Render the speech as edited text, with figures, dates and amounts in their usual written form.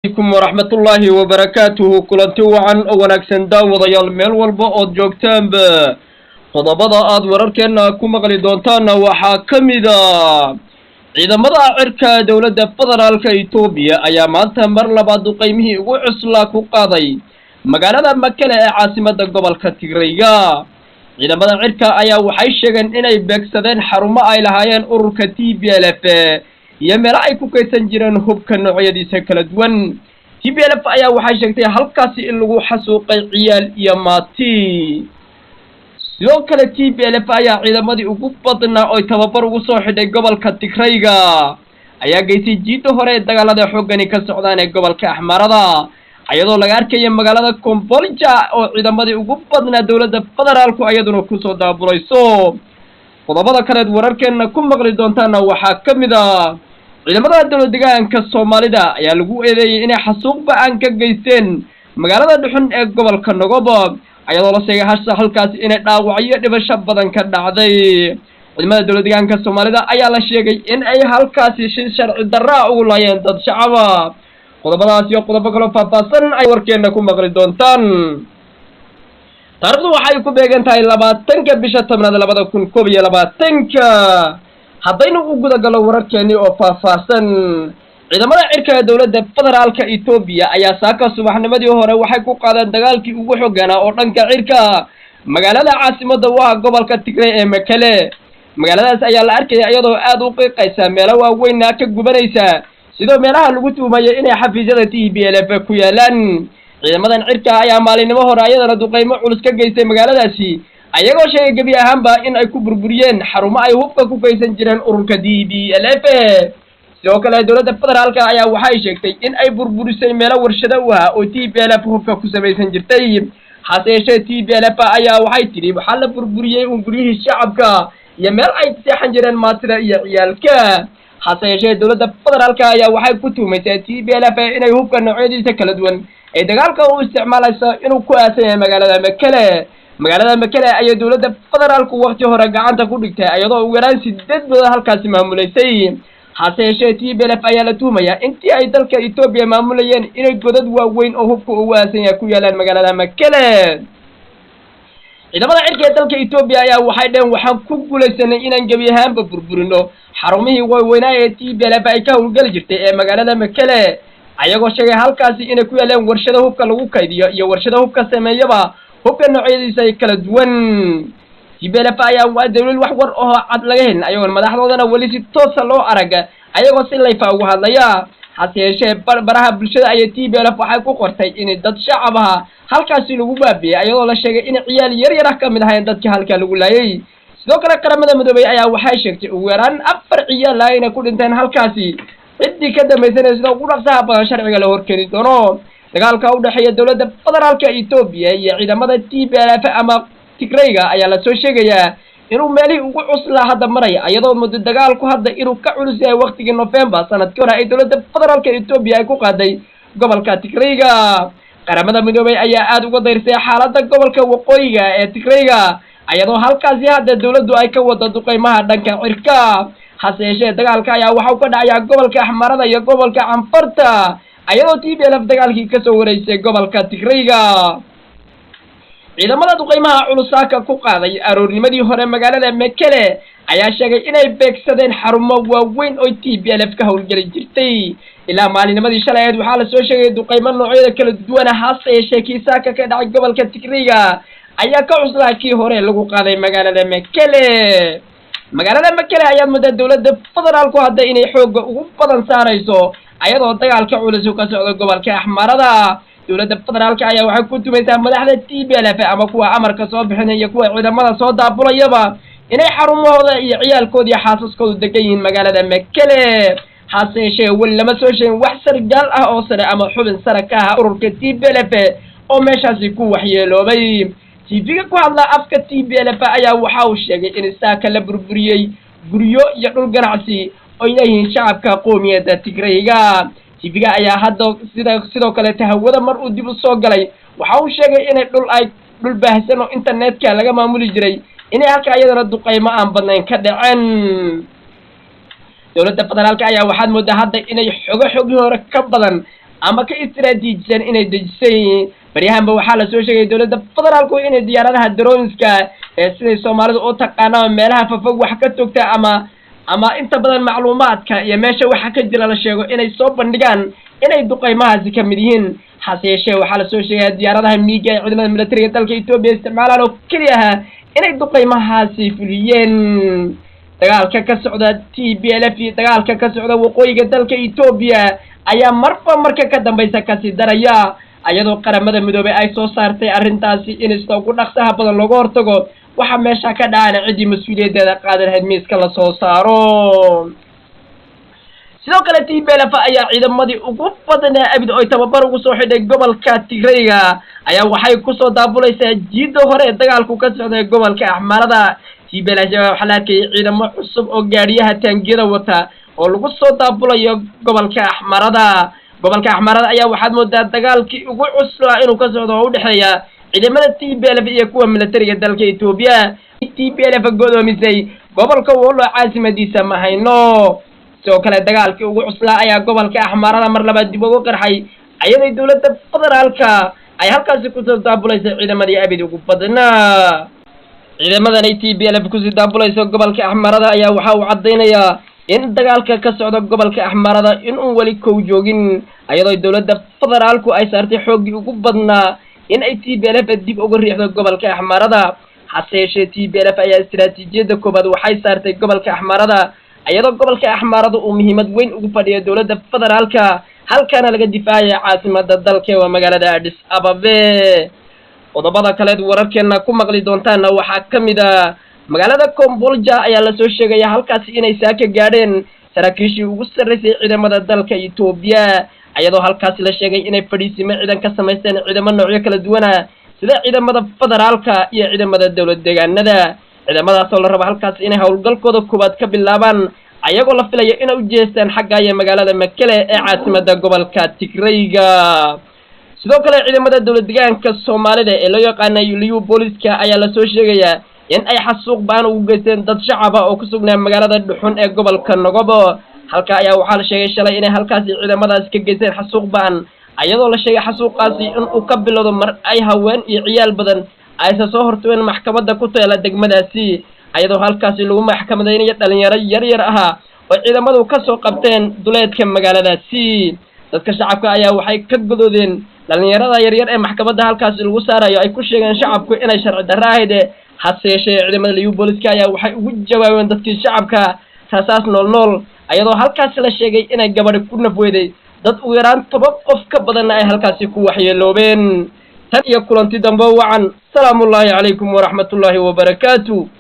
عليكم ورحمة الله وبركاته كلنتي وعن ونكسن داوديال meel walba oo joogtaanba qodobada aad wararkeena ku maqli doontaan waxaa kamida ciidamada cirka dawladda federaalka Itoobiya ayaa maanta mar labaad duqeymihii ugu cuslaa ku qaaday magaalada Makele ee caasimadda gobolka Tigreega ciidamada cirka ayaa waxay sheegeen inay beegsadeen xarumo ay lahaayeen ururka TPLF iyo meel ay ku kaysan jireen hubka noocyadiisa kala duwan TPLF ayaa waxay sheegtay halkaasi in lagu xasuuqay ciyaal iyo maati sidoo kale TPLF ayaa ciidamadii ugu badnaa oo tababar ugu soo xidhay gobolka Tigreega ayaa geysay jiido hore dagaalada xoogani ka socdaan ee gobolka Axmarada ayadoo laga arkay magaalada Kombolja oo ciidamadii ugu badnaa dawladda federaalku ayaduna ku soo daabulayso qodobada kale wararkeena ku maqli doontaana waxaa kamida ciidamada dawladda deegaanka Soomaalida ayaa lagu eedeeyay inay xasuuq ba'an ka geysteen magaalada dhuxun ee gobolka Nogobo ayadoo la sheegay halkaasi inay dhaawacyo dhibasho badan ka dhacday ciidamada dawladda deegaanka Soomaalida ayaa la sheegay in ay halkaasi sharci darro ugu laayeen dad shacab qodobadaas iyo qodobo kale faahfaahsan ay warkeena ku maqli doontaan taariikhdu waxay ku beegan tahay 20-ka bisha 10aad 2021 haddaynu u guda galo wararkeeni oo faahfaahsan ciidamada cirka dawladda federaalka Itoobiya ayaa saaka subaxnimadii hore waxay ku qaadeen dagaalkii ugu xoogganaa oo dhanka cirka magaalada caasimadda waa gobolka Tigray ee Makele magaaladaas ayaa la arkay iyadoo aad u qiiqaysa meelo waaweyn ka gubanaysa sidoo meelaha lagu tuumayay inay xafiisyada TPLF ku yaalaan ciidamadan cirka ayaa maalinimo hore ayadana duqeymo culus ka geystay magaaladaasi ayagoo sheegay gabi ahaanba in ay ku burburiyeen xarumo ay hubka ku kaysan jireen ururka TPLF sidoo kale dawladda federaalka ayaa waxay sheegtay in ay burburisay meelo warshado u ah oo TPLF hubka ku samaysan jirtay hase yeeshee TPLF ayaa waxay tiri waxa la burburiyay guriyihii shacabka iyo meel ay seexan jireen maatida iyo ciyaalka hase yeeshee dawladda federaalka ayaa waxay ku tuumaysay TPLF inay hubka noocyadiisa kala duwan ay dagaalka u isticmaalayso inuu ku aasan yahay magaalada Makele ayay dawladda federaalku waqti hore gacanta ku dhigtay ayadoo ugu yaraan 8 bilood halkaasi maamulaysay hase yeeshee TPLF ayaa la tuumayaa intii ay dalka Itoobiya maamulayeen inay godad waaweyn oo hubka ugu aasan yahay ku yaalaan magaalada Makele ciidamada cirka dalka Itoobiya ayaa waxay dheen waxaan ku guulaysanay inaan gabi ahaanba burburino xarumihii waaweynaa ee TPLF ay ka howlgali jirtay ee magaalada Makele ayagoo sheegay halkaasi inay ku yaaleen warshado hubka lagu kaydiyo iyo warshado hubka sameeyaba hubka noocyadiisa kala duwan TPLF ayaa waa dawlad wax war oo cad laga helin ayagoo madaxdoodana wali si toos loo arag ayagoo si layfa ugu hadlaya hase yeeshee baraha bulshada ay TPLF waxay ku qortay in dad shacab ah halkaasi lagu baabiyay ayadoo la sheegay in ciyaal yar ka mid ahayn dadka halka lagu laayay sidoo kale qaramada midoobay ayaa waxay sheegtay ugu yaraan 4 ciyaal ay ku dhinteen halkaasi cidii ka dambaysanaysa sida ugu dhaqsaha badan sharciga la horkeeni doono dagaalka u dhaxeeya dawladda federaalka Itoobiya iyo ciidamada TPLF ama Tigreega ayaa la soo sheegayaa inuu meelihii ugu cuslaa hadda maraya ayadoo muddo dagaalku hadda inuu ka culus yahay waqtigii November sanadkii hore ay dawladda federaalka Itoobiya ay ku qaaday gobolka Tigreega qaramada midoobay ayaa aad uga dayrsay xaaladda gobolka waqooyiga ee Tigreega ayadoo halkaasi hadda dawladdu ay ka wado duqeymaha dhanka cirka hase yeeshee dagaalka ayaa waxa uu ka dhacayaa gobolka Axmarada iyo gobolka Canfarta ayadoo TPLF dagaalkii ka soo wareysay gobolka Tigreega ciidamada duqeymaha culusaaka ku qaaday aroornimadii hore magaalada Makele ayaa sheegay inay beegsadeen xarumo waaweyn oo TPLF ka howlgali jirtay ilaa maalinimadii shalay waxaa la soo sheegay duqeymo noocyada kala duwan hase yeeshee kiisaaka ka dhacay gobolka Tigreega ayaa ka cuslaa kii hore lagu qaaday magaalada Makele ayaa muddo dawladda federaalku hadda inay xoog ugu badan saarayso ayadoo dagaalka culus ka socdo gobolka Axmarada dawladda federaalka ayaa waxay ku tumaysaa madaxda TPLF ama kuwa amarka soo bixinaya kuwa ciidamada soo daabulayaba inay xarumahooda iyo ciyaalkooda iyo xaasaskooda degan yihiin magaalada Makele hase yeeshee wali lama soo sheegin wax sargaal ah oo sare ama xubin sare ka ah ururka TPLF oo meeshaasi ku waxyeeloobay TV-ga ku hadla afka TPLF ayaa waxa uu sheegay in saaka la burburiyay guryo iyo dhul ganacsi oo leeyihiin shacabka qoomiyadda Tigreega TV-ga ayaa hadda sidoo kale tahawada mar uu dib u soo galay waxa uu sheegay in dhul baahsan oo internetka laga maamuli jiray inay halka ayadana duqeymo aan badnayn ka dhaceen dawladda federaalka ayaa waxaad moodaa hadda inay xoogii hore ka badan ama ka istiraatiijisan inay dejisay baryahanba waxaa la soo sheegay dowladda federaalku inay diyaaradaha droneska siday Soomaalidu u taqaanaan meelaha fafog wax ka togta ama inta badan macluumaadka iyo meesha waxa ka jira la sheego inay soo bandhigaan inay duqeymahaasi ka mid yihiin hase yeeshee waxaa la soo sheegay diyaaradaha miiga ee ciidamada militariga dalka Itoobiya isticmaalaan oo kaliya inay duqeymahaasi fuliyeen dagaalka ka socda TPLF iyo dagaalka ka socda waqooyiga dalka Itoobiya ayaa marka ka dambaysa ka sii daraya ayadoo qaramada midoobay ay soo saartay arrintaasi in ugu dhaqsaha badan looga hortago waxa meesha ka dhacay cidii mas'uuliyadeeda qaadan lahayd miiska la soo saaro sidoo kale TPLF ayaa ciidamadii ugu badnaa abid oo tababar ugu soo xidhay gobolka Tigreega ayaa waxay ku soo daabulaysaa jiido hore dagaalku ka socday gobolka Axmarada TPLF waxa la arkay ciidamo cusub oo gaariyaha taangiyada wata oo lagu soo daabulayo gobolka Axmarada ayaa waxaad moodaa dagaalkii ugu cuslaa inuu ka socdo oo u dhaxeeya ciidamada TPLF iyo kuwa militariga dalka Itoobiya TPLF godoomisay gobolka Wollo caasimadiisa ma hayno sidoo kale dagaalkii ugu cuslaa ayaa gobolka Axmarada mar labaad dib ugu qarxay ayadoo dowladda federaalka ay halkaasi ku soo daabulayso ciidamadii abid ugu badnaa ciidamadan TPLF ku soo daabulayso gobolka Axmarada ayaa waxa uu cadeynayaa in dagaalka ka socda gobolka Axmarada in uu wali kow joogin ayadoo dowladda federaalku ay saartay xoogii ugu badnaa in ay TPLF dib ugu riixdo gobolka Axmarada hase yeeshee TPLF ayaa istiraatiijiyada koobaad waxay saartay gobolka Axmarada ayadoo gobolka Axmarada uu muhiimad weyn ugu fadhiyo dowladda federaalka halkaana laga difaacay caasimada dalka waa magaalada Addis Ababa qodobada kale wararkeena ku maqli doontaan waxa kamid ah magaalada Kombolja ayaa la soo sheegay halkaas inay saaka gaadheen saraakiishii ugu sareysay ciidamada dalka Itoobiya ayadoo halkaas la sheegay inay fadhiisimo ciidan ka sameysteen ciidamo noocyo kala duwan sida ciidamada federaalka iyo ciidamada dawlad deegaanada ciidamadaas oo la rabo halkaas inay hawlgalkooda koobaad ka bilaabaan ayagoo la filayo inay u jeestaan xagga ay magaalada Mekele ee caasimada gobolka Tigreega sidoo kale ciidamada dawlad deegaanka Soomaalida ee loo yaqaan Liyu Booliska ayaa la soo sheegay in ay xasuuq baan ugu geysteen dad shacab ah oo ku sugnaa magaalada Dhuxun ee gobolka Nogobo halka ayaa waxaa la sheegay shalay inay halkaas ciidamadaas ka geysteen xasuuq baan ayadoo la sheegay xasuuqaasi in uu ka bilowdo mar ay haween iyo ciyaal badan ay soo hortooyeen maxkamadda ku taala degmadaasi ayadoo halkaas lagu maxkamadeynayo dhalinyaro yar ah oo ciidamadu ka soo qabteen duleedka magaaladaasi dadka shacabka ayaa waxay ka godoodeen dhalinyarada yar ee maxkamadda halkaas lagu saarayo ay ku sheegeen shacabku inay sharci darro ahayd hase yeeshee ciidamada Liyu Booliska ayaa waxay ugu jawaabeen dadkii shacabka taas nool ayadoo halkaas la sheegay inay gabadh ku nafweeday dad u yaraan 10 qof ka badan ay halkaas ku waxyeeloobeen tan iyo kulanti dambe wacan salaamu alaykum wa rahmatullahi wa barakaatuh